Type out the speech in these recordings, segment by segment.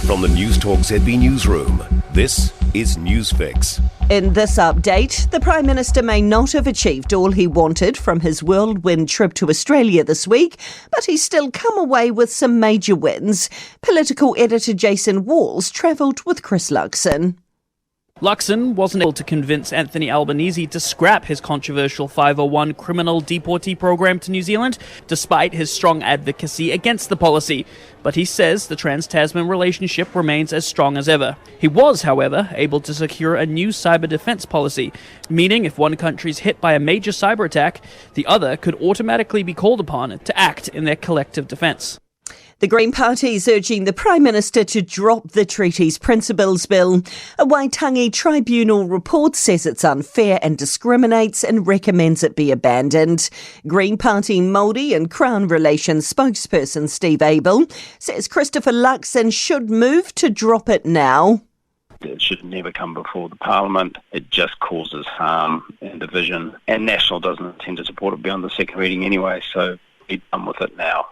From the Newstalk ZB newsroom, this is Newsfix. In this update, the Prime Minister may not have achieved all he wanted from his whirlwind trip to Australia this week, but he's still come away with some major wins. Political editor Jason Walls travelled with Chris Luxon. Luxon wasn't able to convince Anthony Albanese to scrap his controversial 501 criminal deportee program to New Zealand, despite his strong advocacy against the policy. But he says the Trans-Tasman relationship remains as strong as ever. He was, however, able to secure a new cyber defence policy, meaning if one country's hit by a major cyber attack, the other could automatically be called upon to act in their collective defence. The Green Party is urging the Prime Minister to drop the treaty's principles bill. A Waitangi tribunal report says it's unfair and discriminates and recommends it be abandoned. Green Party Māori and Crown Relations spokesperson Steve Abel says Christopher Luxon should move to drop it now. It should never come before the Parliament. It just causes harm and division. And National doesn't intend to support it beyond the second reading anyway, so be done with it now.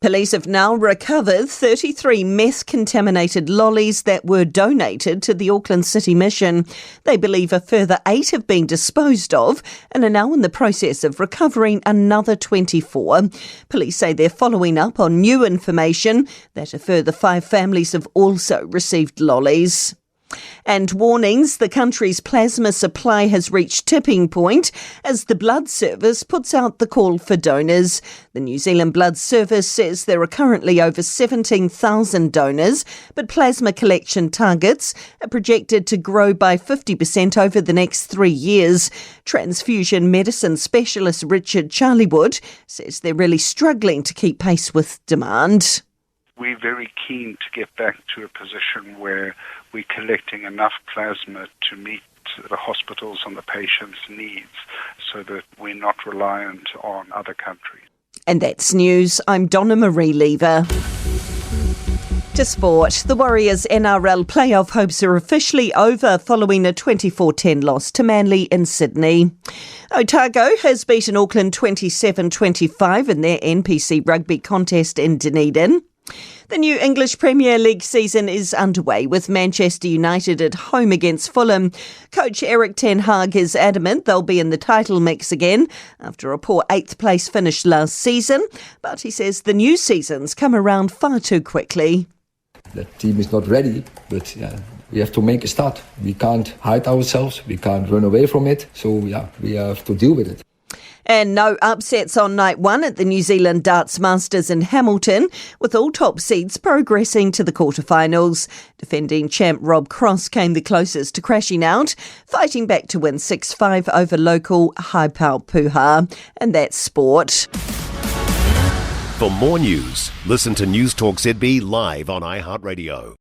Police have now recovered 33 meth-contaminated lollies that were donated to the Auckland City Mission. They believe a further 8 have been disposed of and are now in the process of recovering another 24. Police say they're following up on new information that a further 5 families have also received lollies. And warnings, the country's plasma supply has reached tipping point as the Blood Service puts out the call for donors. The New Zealand Blood Service says there are currently over 17,000 donors, but plasma collection targets are projected to grow by 50% over the next 3 years. Transfusion medicine specialist Richard Charliewood says they're really struggling to keep pace with demand. We're very keen to get back to a position where we're collecting enough plasma to meet the hospitals and the patients' needs so that we're not reliant on other countries. And that's news. I'm Donna Marie Lever. To sport, the Warriors' NRL playoff hopes are officially over following a 24-10 loss to Manly in Sydney. Otago has beaten Auckland 27-25 in their NPC rugby contest in Dunedin. The new English Premier League season is underway with Manchester United at home against Fulham. Coach Erik ten Hag is adamant they'll be in the title mix again after a poor 8th place finish last season, but he says the new season's come around far too quickly. The team is not ready, but we have to make a start. We can't hide ourselves, we can't run away from it, so we have to deal with it. And no upsets on night 1 at the New Zealand Darts Masters in Hamilton, with all top seeds progressing to the quarterfinals. Defending champ Rob Cross came the closest to crashing out, fighting back to win 6-5 over local Haipao Puha. And that's sport. For more news, listen to Newstalk ZB live on iHeartRadio.